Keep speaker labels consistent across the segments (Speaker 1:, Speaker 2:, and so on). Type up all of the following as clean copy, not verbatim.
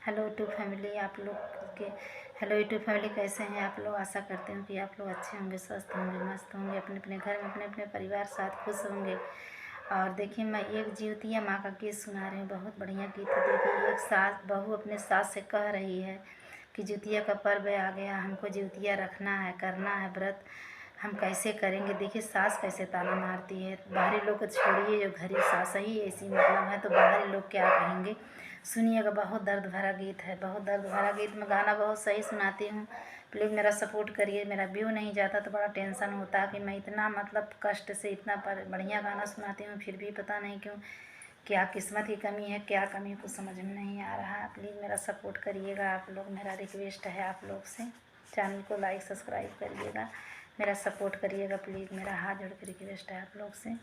Speaker 1: Hello YouTube family, आप लोग के हेलो यूट्यूब फैमिली, कैसे हैं आप लोग। आशा करते हूँ कि आप लोग अच्छे होंगे, स्वस्थ होंगे, मस्त होंगे, अपने अपने घर में अपने अपने परिवार साथ खुश होंगे। और देखिए, मैं एक जिउतिया माँ का गीत सुना रही हूँ। बहुत बढ़िया गीत है। देखिए, एक सास बहू अपने सास से कह रही है कि जिउतिया का पर्व आ गया, हमको जिउतिया रखना है, करना है व्रत, हम कैसे करेंगे। देखिए सास कैसे ताना मारती है। बाहरी लोग को छोड़िए, जो घरी सास ही ऐसी मतलब है तो बाहरी लोग क्या कहेंगे। सुनिएगा, बहुत दर्द भरा गीत है, बहुत दर्द भरा गीत। मैं गाना बहुत सही सुनाती हूँ, प्लीज़ मेरा सपोर्ट करिए। मेरा व्यू नहीं जाता तो बड़ा टेंशन होता कि मैं इतना मतलब कष्ट से इतना बढ़िया गाना सुनाती हूँ, फिर भी पता नहीं क्यों, क्या किस्मत की कमी है, क्या कमी कुछ समझ में नहीं आ रहा है। प्लीज़ मेरा सपोर्ट करिएगा आप लोग, मेरा रिक्वेस्ट है आप लोग से। चैनल को लाइक सब्सक्राइब करिएगा, मेरा सपोर्ट करिएगा प्लीज़, मेरा हाथ जोड़ के रिक्वेस्ट है आप लोग से।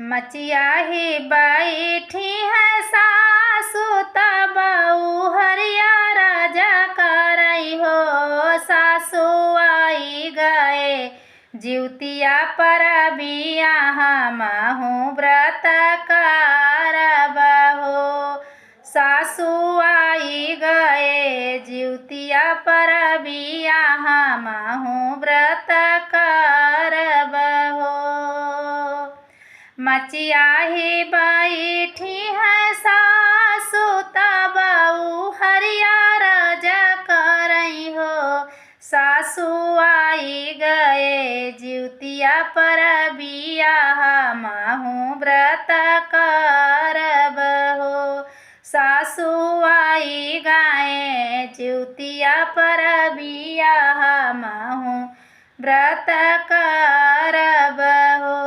Speaker 1: मचिया ही बैठी है सासु तबऊ हरिया राजा करई हो। सासु आई गए जिउतिया पर बिया हमहु व्रत करब हो। सासु आई गए जिउतिया पर बिया हमहु व्रत करब हो। मचिया ही बैठी है सासु तबऊ हरिया राजा करई हो। सासु आई गए जिउतिया पर बिया हमहु व्रत करब हो। सासु आई गए जिउतिया पर बिया हमहु व्रत करब हो।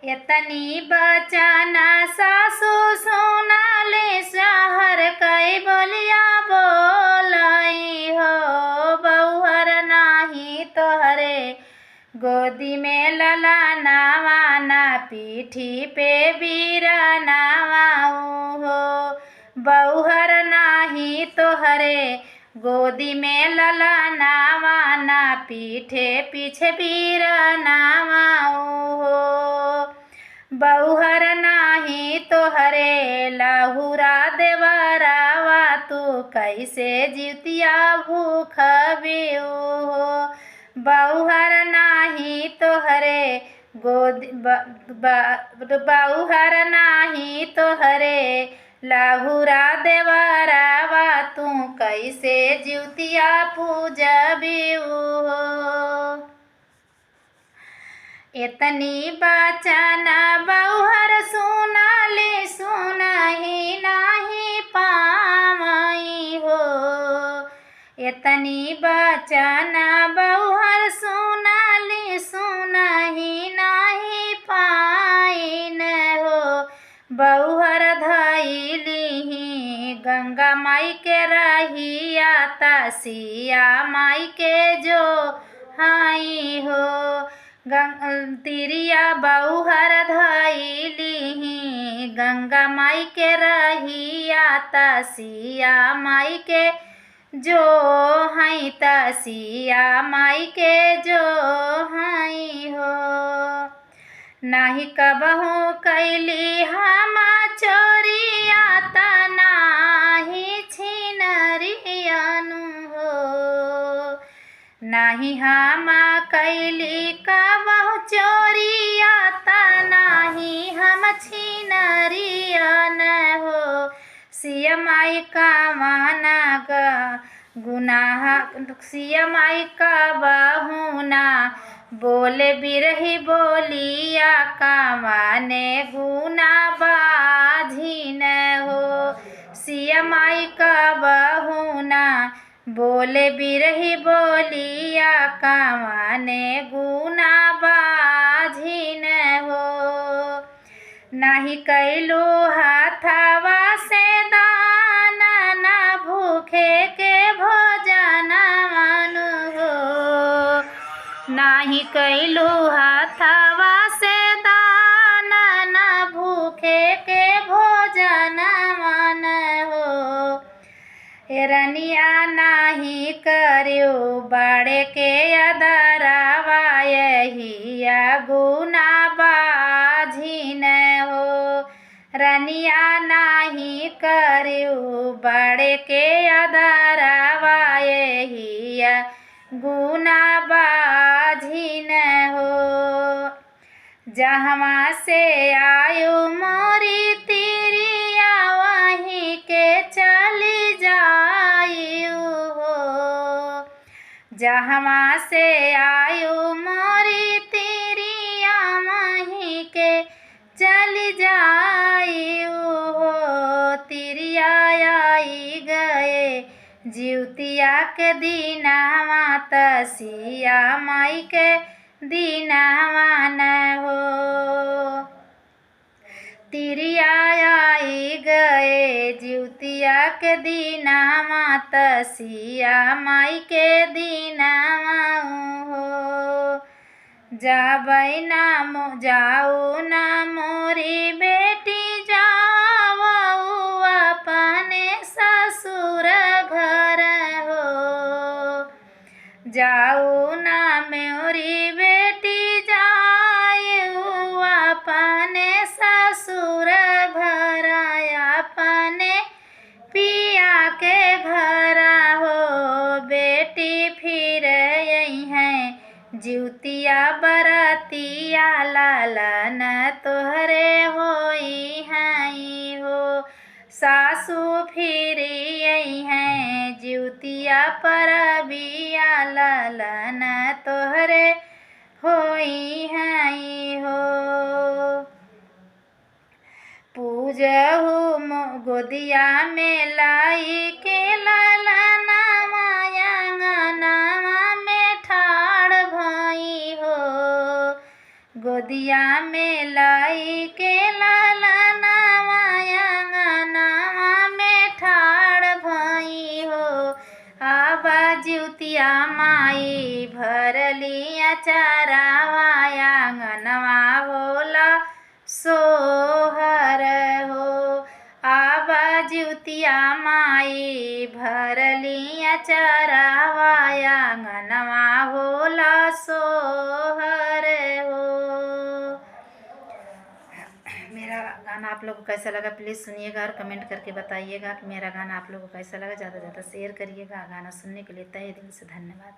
Speaker 1: एतनी बचन सासु सुनले शहर कई बोलिया बोलई हो। बउहर नाही तोहरे गोदी में लला नावाना, पीठी पे बीरा नावाऊ हो। बउहर नाही तोहरे गोदी में लला नावाना, पीठे पीछे बीरा नावाऊ हो। बउहर नाही तोहरे लहुरा देवरावा, तू कैसे जिउतिया भूखबी हो। बउहर नाही तोहरे गोदी बउहर नाही तोहरे लहुरा देवरावा, तू कैसे जिउतिया पूजबी हो। एतनी बचन बउहर सुनले सुनहि नाही पावई हो। एतनी बचन बउहर सुनले सुनहि नाही पाइन हो। बउहर धइलिही गंगा माई के रहिया, तसिया माई के जो हाई हो। तिरिया बउहर धइलिही गंगा माई के रहिया, तसिया माई के जो हई, तसिया माई के जो हई हो। नाही कबहू कैली हम चोरिया, त नाही छिनरियनु हो। नाही हम कैली कबहू चोरिया, त नाही हम छिनरियन हो। सिया माई का माना गुनाह, सिया माई का बहुना बोले बिरही बोलिया, कावाने गुना बाझिन हो। सिया माई का बहुना बोले बिरही बोलिया, कावाने गुना बाझिन हो। नाही कैलू हाथवा से दान, ना भूखे के भोजन मानु हो। नाही कैलू हाथवा से दान, ना भूखे के भोजन मन हो। रनिया नाही करियो बड़े के अदरावा, यहिया गुना बाझिन हो। रनिया नाही जहाँ से आयो मोरी तिरिया वहीं के चली जायू हो। जहाँ से आयो मोरी तिरिया वहीं के चली जायू हो। तिरिया आई गए जिउतिया के दीनावा तसिया माई के दीनावा न हो। तिरिया आई गए जिउतिया के दीनावा तसिया माई के दीनावा हो। जाबै ना जाऊ ना मोरी बेटी जाओ अपने ससुर घर हो। जाऊ ना मोरी बेटी जायू अपने ससुर घर अपने पिया के घर हो। बेटी फिर यही है जिउतिया बरतिया लालन तोहरे होई हैं हो। सासू फिर यही हैं जिउतिया परबिया लालन तोहरे होई हैं हो। पूजहु गोदिया में लाई के लालना मायांगनावा में ठाड़ भई हो। गोदिया में लाई के लालना मायांगनावा में ठाड़ भई हो। आबा जिउतिया माई भरली अचारावा आंगनवा होला सोहर हो। आबा जिउतिया माई भरली अचारावा आंगनवा होला सोहर हो। मेरा गाना आप लोग को कैसा लगा प्लीज़ सुनिएगा और कमेंट करके बताइएगा कि मेरा गाना आप लोग को कैसा लगा। ज़्यादा से ज़्यादा शेयर करिएगा। गाना सुनने के लिए तहे दिल से धन्यवाद।